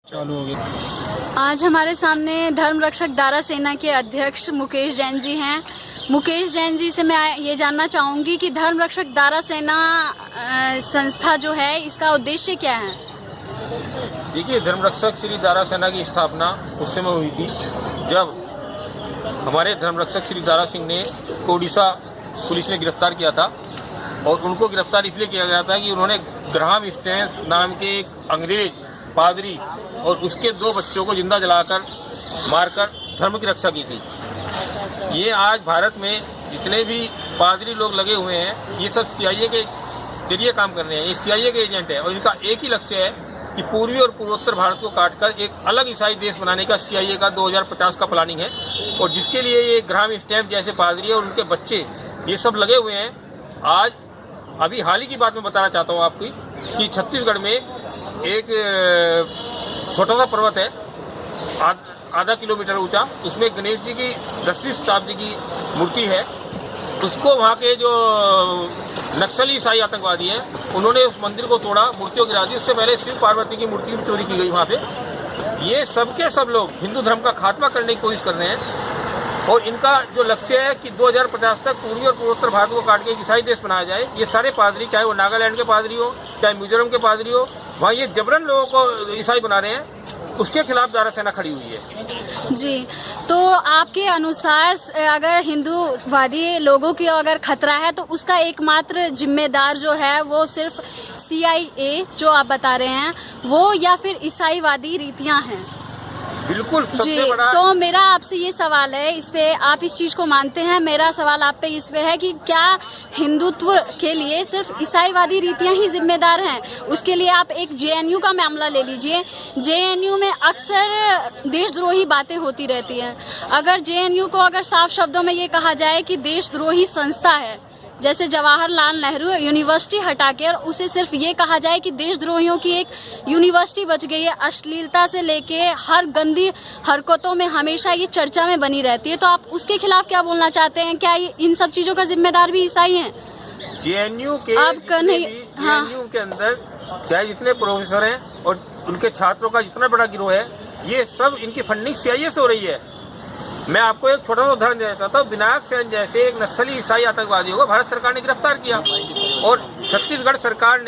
चालू हो गया। आज हमारे सामने धर्म रक्षक दारा सेना के अध्यक्ष मुकेश जैन जी हैं। मुकेश जैन जी से मैं ये जानना चाहूँगी कि धर्म रक्षक दारा सेना संस्था जो है इसका उद्देश्य क्या है। देखिए, धर्म रक्षक श्री दारा सेना की स्थापना उस समय हुई थी जब हमारे धर्म रक्षक श्री दारा सिंह ने उड़ीसा पुलिस ने गिरफ्तार किया था। और उनको गिरफ्तार इसलिए किया गया था कि उन्होंने ग्राहम स्टैंस नाम के एक अंग्रेज पादरी और उसके 2 बच्चों को जिंदा जलाकर मारकर धर्म की रक्षा की थी। ये आज भारत में जितने भी पादरी लोग लगे हुए हैं ये सब CIA के जरिए काम कर रहे हैं। ये CIA के एजेंट है और इनका एक ही लक्ष्य है कि पूर्वी और पूर्वोत्तर भारत को काटकर एक अलग ईसाई देश बनाने का CIA का 2050 का प्लानिंग है। और जिसके लिए ये ग्राहम स्टैम्प जैसे पादरी और उनके बच्चे ये सब लगे हुए हैं। आज अभी हाल ही की बात मैं बताना चाहता हूँ आपकी कि छत्तीसगढ़ में एक छोटा सा पर्वत है आधा किलोमीटर ऊंचा, उसमें गणेश जी की 10वीं शताब्दी की मूर्ति है। उसको वहाँ के जो नक्सली ईसाई आतंकवादी हैं उन्होंने उस मंदिर को तोड़ा, मूर्तियों गिरा दी। उससे पहले शिव पार्वती की मूर्ति भी चोरी की गई वहाँ से। ये सबके सब लोग हिंदू धर्म का खात्मा करने की कोशिश कर रहे हैं। और इनका जो लक्ष्य है कि 2050 तक पूर्वी और पूर्वोत्तर भारत को काट के एक ईसाई देश बनाया जाए। ये सारे पादरी, चाहे वो नागालैंड के पादरी हो चाहे मिजोरम के पादरी हो, वहाँ ये जबरन लोगों को ईसाई बना रहे हैं। उसके खिलाफ दारा सेना खड़ी हुई है। जी, तो आपके अनुसार अगर हिंदूवादी लोगों की अगर खतरा है तो उसका एकमात्र जिम्मेदार जो है वो सिर्फ CIA जो आप बता रहे हैं वो, या फिर ईसाईवादी रीतियां हैं। बिल्कुल जी, सबसे बड़ा। तो मेरा आपसे ये सवाल है, इस पे आप इस चीज को मानते हैं? मेरा सवाल आप पे इस पे है कि क्या हिंदुत्व के लिए सिर्फ ईसाईवादी रीतियां ही जिम्मेदार हैं? उसके लिए आप एक JNU का मामला ले लीजिए। JNU में अक्सर देशद्रोही बातें होती रहती हैं। अगर JNU को अगर साफ शब्दों में ये कहा जाए कि देशद्रोही संस्था है, जैसे जवाहरलाल नेहरू यूनिवर्सिटी हटा के और उसे सिर्फ ये कहा जाए कि देशद्रोहियों की एक यूनिवर्सिटी बच गई है, अश्लीलता से लेके हर गंदी हरकतों में हमेशा ये चर्चा में बनी रहती है, तो आप उसके खिलाफ क्या बोलना चाहते हैं? क्या इन सब चीजों का जिम्मेदार भी ईसाई हैं? JNU के हाँ। JNU के अंदर चाहे जितने प्रोफेसर हैं और उनके छात्रों का जितना बड़ा गिरोह है, ये सब इनकी फंडिंग CIA से हो रही है। मैं आपको एक छोटा सा उदाहरण देना चाहता हूँ। विनायक सेन जैसे एक नक्सली ईसाई आतंकवादियों को भारत सरकार ने गिरफ्तार किया और छत्तीसगढ़ सरकार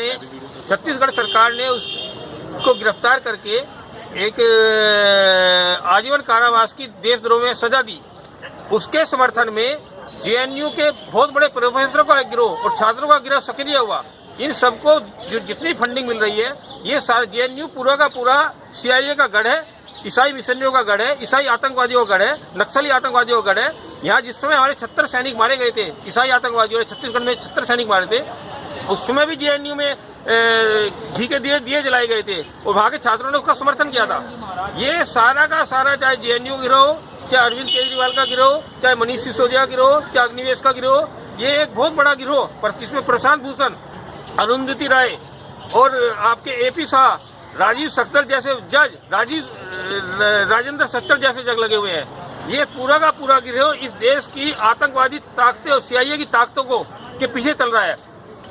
ने उसको गिरफ्तार करके एक आजीवन कारावास की देशद्रोह में सजा दी। उसके समर्थन में JNU के बहुत बड़े प्रोफेसरों का एक गिरोह और छात्रों का गिरोह सक्रिय हुआ। इन सबको जितनी फंडिंग मिल रही है ये सारा JNU पूरा का पूरा CIA का गढ़ है, ईसाई मिशनरियों का गढ़ है, ईसाई आतंकवादियों का गढ़ है, नक्सली आतंकवादियों का गढ़ है। यहाँ जिस समय हमारे 76 सैनिक मारे गए थे, ईसाई आतंकवादियों ने छत्तीसगढ़ में 76 सैनिक मारे थे, उस समय भी JNU में घी के दिए जलाए गए थे और वहाँ के छात्रों ने उसका समर्थन किया था। ये सारा का सारा, चाहे JNU गिरोह, चाहे अरविंद केजरीवाल का गिरोह, चाहे मनीष सिसोदिया गिरोह, चाहे अग्निवेश का गिरोह, ये एक बहुत बड़ा गिरोह पर जिसमें प्रशांत भूषण, अरुंधति राय और आपके AP शाह, राजीव सख्तर जैसे जज, राजेंद्र सख्तर जैसे जज लगे हुए हैं। ये पूरा का पूरा गिरोह इस देश की आतंकवादी ताकतें और CIA की ताकतों को के पीछे चल रहा है,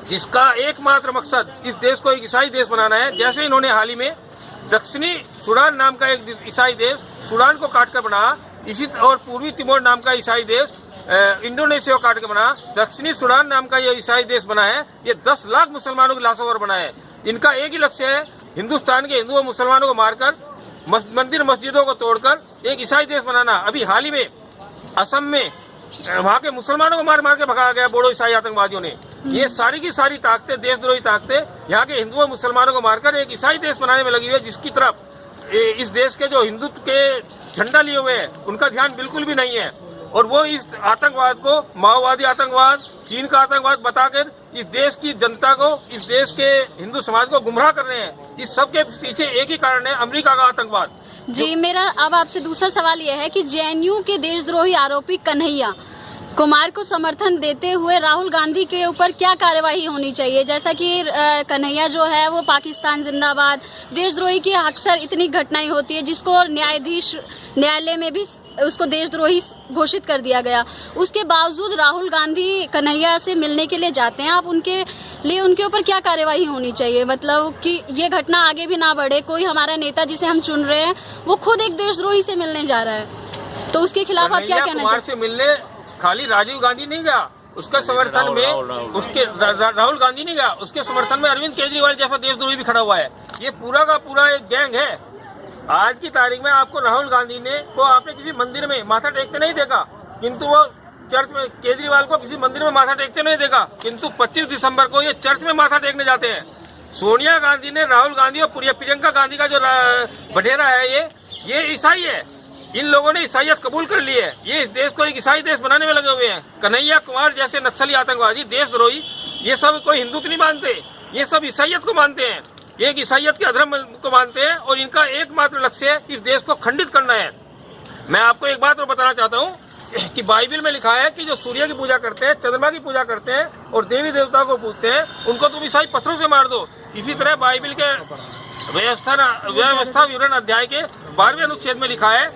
जिसका एकमात्र मकसद इस देश को एक ईसाई देश बनाना है। जैसे इन्होंने हाल ही में दक्षिणी सूडान नाम का एक ईसाई देश सूडान को काटकर बनाया, इसी और पूर्वी तिमोर नाम का ईसाई देश इंडोनेशिया को काट के बना। दक्षिणी सूडान नाम का ये ईसाई देश बना है, ये 10 लाख मुसलमानों की लाशों पर बना है। इनका एक ही लक्ष्य है, हिंदुस्तान के हिंदू और मुसलमानों को मारकर, मंदिर मस्जिदों को तोड़कर एक ईसाई देश बनाना। अभी हाल ही में असम में वहाँ के मुसलमानों को मार मार के भगाया गया बोडो ईसाई आतंकवादियों ने। ये सारी की सारी ताकतें, देशद्रोही ताकतें, यहाँ के हिंदू और मुसलमानों को मारकर एक ईसाई देश बनाने में लगी हुई है, जिसकी तरफ इस देश के जो हिंदुत्व के झंडा लिए हुए हैं उनका ध्यान बिल्कुल भी नहीं है। और वो इस आतंकवाद को माओवादी आतंकवाद, चीन का आतंकवाद बताकर इस देश की जनता को, इस देश के हिंदू समाज को गुमराह कर रहे हैं। इस सब के पीछे एक ही कारण है, अमेरिका का आतंकवाद। जी, मेरा अब आपसे दूसरा सवाल यह है कि JNU के देशद्रोही आरोपी कन्हैया कुमार को समर्थन देते हुए राहुल गांधी के ऊपर क्या कार्यवाही होनी चाहिए? जैसा कि कन्हैया जो है वो पाकिस्तान जिंदाबाद, देशद्रोही की अक्सर इतनी घटनाएं होती है जिसको न्यायाधीश न्यायालय में भी उसको देशद्रोही घोषित कर दिया गया। उसके बावजूद राहुल गांधी कन्हैया से मिलने के लिए जाते हैं। आप उनके लिए उनके ऊपर क्या कार्यवाही होनी चाहिए, मतलब कि ये घटना आगे भी ना बढ़े। कोई हमारा नेता जिसे हम चुन रहे हैं वो खुद एक देशद्रोही से मिलने जा रहा है, तो उसके खिलाफ आप क्या कहना चाहते हैं? से मिलने खाली राजीव गांधी नहीं गया, उसके समर्थन में उसके राहुल गांधी नहीं गया, उसके समर्थन में अरविंद केजरीवाल जैसा देशद्रोही भी खड़ा हुआ है। ये पूरा का पूरा एक गैंग है। आज की तारीख में आपको राहुल गांधी ने को आपने किसी मंदिर में माथा टेकते नहीं देखा, किंतु वो चर्च में, केजरीवाल को किसी मंदिर में माथा टेकते नहीं देखा, किंतु 25 दिसंबर को ये चर्च में माथा टेकने जाते हैं। सोनिया गांधी ने राहुल गांधी और प्रियंका गांधी का जो बटेरा है ये ईसाई है। इन लोगों ने ईसाइयत कबूल कर ली है। ये इस देश को एक ईसाई देश बनाने में लगे हुए हैं। कन्हैया कुमार जैसे नक्सली, आतंकवादी, देशद्रोही, ये सब कोई हिंदुत्व नहीं मानते, ये सब ईसाइयत को मानते हैं, एक ईसाइयत के अधर्म को मानते हैं, और इनका एकमात्र लक्ष्य है इस देश को खंडित करना है। मैं आपको एक बात और बताना चाहता हूँ कि बाइबल में लिखा है कि जो सूर्य की पूजा करते हैं, चंद्रमा की पूजा करते हैं और देवी देवता को पूजते हैं, उनको तुम ईसाई पत्थरों से मार दो। इसी तरह बाइबल के व्यवस्था विवरण अध्याय के 12वें अनुच्छेद में लिखा है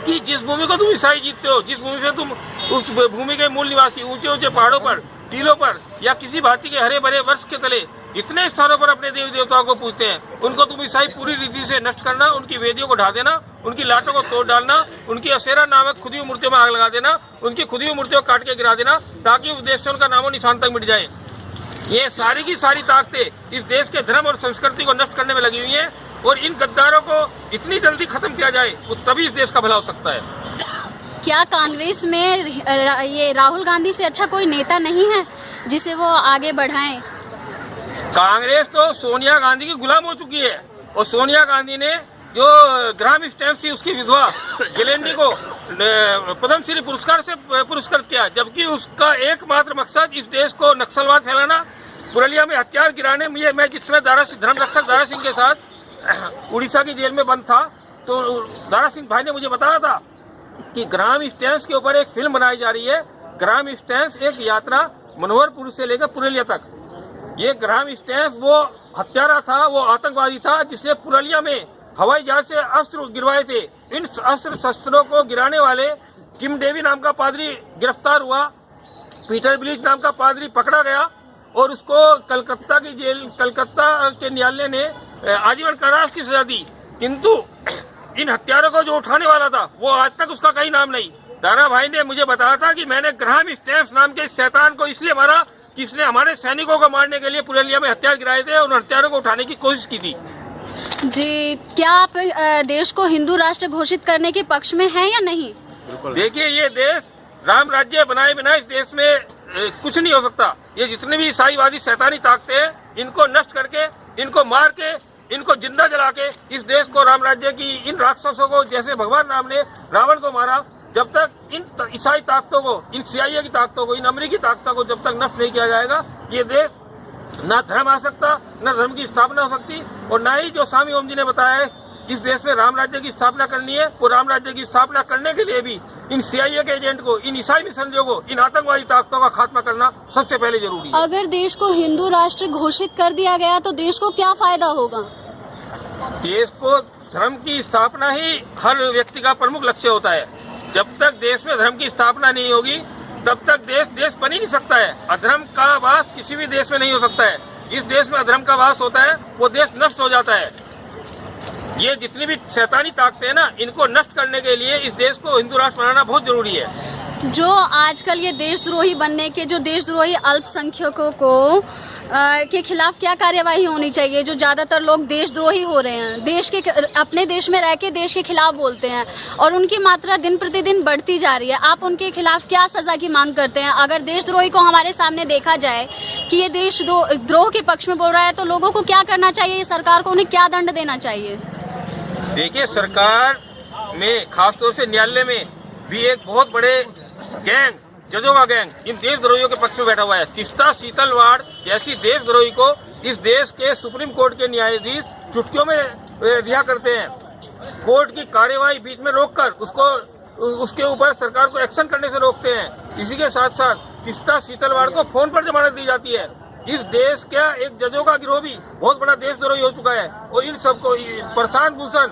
कि जिस भूमि को तुम ईसाई जीतते हो, जिस भूमि से तुम उस भूमि के मूल निवासी ऊंचे ऊंचे पहाड़ों पर, टीलों पर या किसी भांति के हरे भरे वृक्ष के तले जितने स्थानों पर अपने देवी देवताओं को पूजते हैं, उनको तुम ईसाई पूरी रीति से नष्ट करना, उनकी वेदियों को ढा देना, उनकी लाटों को तोड़ डालना, उनकी असेरा नामक खुदी हुई मूर्तियों में आग लगा देना, उनकी खुदी हुई मूर्तियों को काट के गिरा देना, ताकि उस देश से उनका नामो निशान तक मिट जाए। ये सारी की सारी ताकतें इस देश के धर्म और संस्कृति को नष्ट करने में लगी हुई हैं, और इन गद्दारों को जितनी जल्दी खत्म किया जाए वो तभी इस देश का भला हो सकता है। क्या कांग्रेस में ये राहुल गांधी से अच्छा कोई नेता नहीं है जिसे वो आगे बढ़ाएं? कांग्रेस तो सोनिया गांधी की गुलाम हो चुकी है, और सोनिया गांधी ने जो ग्राम स्टैम्प थी उसकी विधवा गिलेंडी को पद्मश्री पुरस्कार से पुरस्कृत किया, जबकि उसका एकमात्र मकसद इस देश को नक्सलवाद फैलाना, पुरलिया में हथियार गिराने। मैं जिसमें धर्म रक्षक दारा सिंह के साथ उड़ीसा की जेल में बंद था, तो दारा सिंह भाई ने मुझे बताया था कि ग्राम स्टैम्प के ऊपर एक फिल्म बनाई जा रही है। ग्राम स्टैम्प एक यात्रा मनोहरपुर से लेकर पुरलिया तक। ये ग्राम स्टैम्प वो हत्यारा था, वो आतंकवादी था जिसने पुरलिया में हवाई जहाज से अस्त्र गिरवाए थे। इन अस्त्र शस्त्रों को गिराने वाले किम डेवी नाम का पादरी गिरफ्तार हुआ, पीटर ब्लिच नाम का पादरी पकड़ा गया, और उसको कलकत्ता के न्यायालय ने आजीवन कारावास की सजा दी। किंतु इन हत्यारों को जो उठाने वाला था वो आज तक उसका कहीं नाम नहीं। दारा भाई ने मुझे बताया था कि मैंने ग्राहम स्टैम्प नाम के इस शैतान को इसलिए मारा कि इसने हमारे सैनिकों को मारने के लिए पुरलिया में हथियार गिराए थे और उन हथियारों को उठाने की कोशिश की थी। जी, क्या आप देश को हिंदू राष्ट्र घोषित करने के पक्ष में हैं या नहीं? देखिए, ये देश राम राज्य बनाए बिना इस देश में कुछ नहीं हो सकता। ये जितने भी ईसाईवादी शैतानी ताकते हैं, इनको नष्ट करके, इनको मार के, इनको जिंदा जला के इस देश को राम राज्य की इन राक्षसों को, जैसे भगवान राम ने रावण को मारा, जब तक इन ईसाई ताकतों को, इन CIA की ताकतों को, इन अमेरिकी ताकतों को जब तक नष्ट नहीं किया जाएगा, ये देश न धर्म आ सकता, न धर्म की स्थापना हो सकती, और न ही जो स्वामी ओम जी ने बताया है इस देश में राम राज्य की स्थापना करनी है। वो राम राज्य की स्थापना करने के लिए भी इन CIA के एजेंट को, इन ईसाई मिशनरियों को, इन आतंकवादी ताकतों का खात्मा करना सबसे पहले जरूरी है। अगर देश को हिंदू राष्ट्र घोषित कर दिया गया तो देश को क्या फायदा होगा? देश को धर्म की स्थापना ही हर व्यक्ति का प्रमुख लक्ष्य होता है। जब तक देश में धर्म की स्थापना नहीं होगी तब तक देश बन ही नहीं सकता है। अधर्म का वास किसी भी देश में नहीं हो सकता है। इस देश में अधर्म का वास होता है वो देश नष्ट हो जाता है। ये जितनी भी शैतानी ताकतें हैं ना, इनको नष्ट करने के लिए इस देश को हिंदू राष्ट्र बनाना बहुत जरूरी है। जो आजकल ये देशद्रोही बनने के, जो देशद्रोही अल्पसंख्यकों को के खिलाफ क्या कार्यवाही होनी चाहिए? जो ज्यादातर लोग देशद्रोही हो रहे हैं, देश के, अपने देश में रह के देश के खिलाफ बोलते हैं और उनकी मात्रा दिन प्रतिदिन बढ़ती जा रही है। आप उनके खिलाफ क्या सजा की मांग करते हैं? अगर देशद्रोही को हमारे सामने देखा जाए कि ये देशद्रोह के पक्ष में बोल रहा है तो लोगों को क्या करना चाहिए? सरकार को उन्हें क्या दंड देना चाहिए? देखिए, सरकार में खासतौर से न्यायालय में भी एक बहुत बड़े गैंग, जजों का गैंग इन देशद्रोहियों के पक्ष में बैठा हुआ है। तीस्ता सीतलवाड़ जैसी देशद्रोही को इस देश के सुप्रीम कोर्ट के न्यायाधीश चुटकियों में रिहा करते हैं। कोर्ट की कार्यवाही बीच में रोककर उसके ऊपर सरकार को एक्शन करने से रोकते हैं। इसी के साथ साथ तीस्ता सीतलवाड़ को फोन पर जमानत दी जाती है। इस देश का एक जजों का गिरोह भी बहुत बड़ा देशद्रोही हो चुका है, और इन सबको प्रशांत भूषण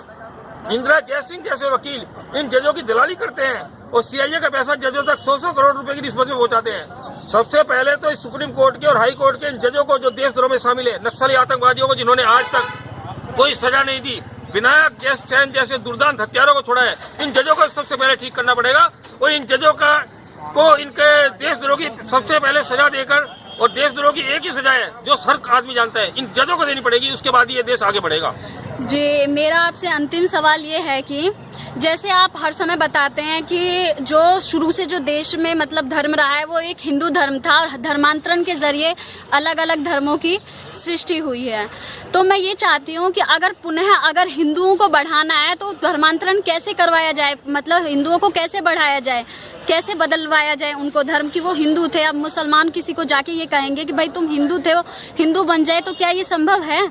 इंदिरा जयसिंह जैसे वकील इन जजों की दलाली करते हैं और सीआईए का पैसा जजों तक 100 करोड़ रुपए की रिश्वत में पहुंचाते हैं। सबसे पहले तो इस सुप्रीम कोर्ट के और हाई कोर्ट के इन जजों को जो देशद्रोह में शामिल है, नक्सली आतंकवादियों को जिन्होंने आज तक कोई सजा नहीं दी, विनायक सेन जैसे दुर्दांत हत्यारों को छोड़ा है, इन जजों को सबसे पहले ठीक करना पड़ेगा और इन जजों को इनके देशद्रोह की सबसे पहले सजा देकर, और देशद्रोह की एक ही सजा है जो हर आदमी जानता है, इन जजों को देनी पड़ेगी। उसके बाद ये देश आगे बढ़ेगा। जी, मेरा आपसे अंतिम सवाल ये है कि जैसे आप हर समय बताते हैं कि जो शुरू से जो देश में मतलब धर्म रहा है वो एक हिंदू धर्म था और धर्मांतरण के जरिए अलग अलग धर्मों की सृष्टि हुई है, तो मैं ये चाहती हूँ कि अगर पुनः अगर हिंदुओं को बढ़ाना है तो धर्मांतरण कैसे करवाया जाए, मतलब हिंदुओं को कैसे बढ़ाया जाए, कैसे बदलवाया जाए उनको धर्म की। वो हिंदू थे, अब मुसलमान किसी को जाके ये कहेंगे कि भाई तुम हिंदू थे, वो हिंदू बन जाए, तो क्या ये संभव है?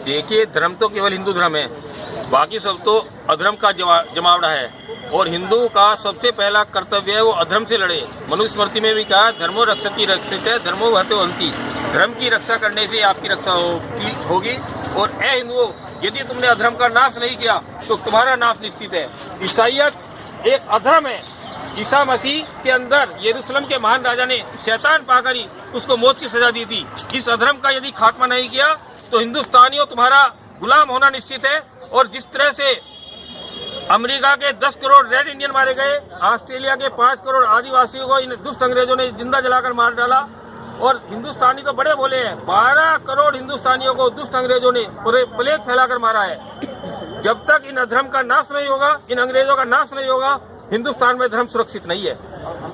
देखिए, धर्म तो केवल हिंदू धर्म है, बाकी सब तो अधर्म का जमावड़ा है और हिंदू का सबसे पहला कर्तव्य है वो अधर्म से लड़े। मनुस्मृति में भी कहा, धर्मो रक्षति रक्षित है, धर्मो हतो हंति। धर्म की रक्षा करने से आपकी रक्षा होगी। और ए हिंदुओं, यदि तुमने अधर्म का नाश नहीं किया तो तुम्हारा नाश निश्चित है। ईसाइयत एक अधर्म है। ईसा मसीह के अंदर यरूशलेम के महान राजा ने शैतान पाकर ही उसको मौत की सजा दी थी। इस अधर्म का यदि खात्मा नहीं किया तो हिंदुस्तानियों तुम्हारा गुलाम होना निश्चित है। और जिस तरह से अमेरिका के 10 करोड़ रेड इंडियन मारे गए, ऑस्ट्रेलिया के 5 करोड़ आदिवासियों को इन दुष्ट अंग्रेजों ने जिंदा जलाकर मार डाला, और हिंदुस्तानी तो बड़े बोले हैं, 12 करोड़ हिंदुस्तानियों को दुष्ट अंग्रेजों ने प्लेग फैलाकर मारा है। जब तक इन अधर्म का नाश नहीं होगा, इन अंग्रेजों का नाश नहीं होगा, हिंदुस्तान में धर्म सुरक्षित नहीं है।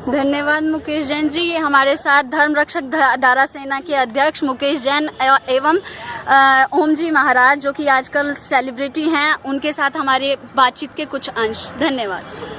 धन्यवाद मुकेश जैन जी। ये हमारे साथ धर्म रक्षक धारा सेना के अध्यक्ष मुकेश जैन एवं ओम जी महाराज, जो कि आजकल सेलिब्रिटी हैं, उनके साथ हमारे बातचीत के कुछ अंश। धन्यवाद।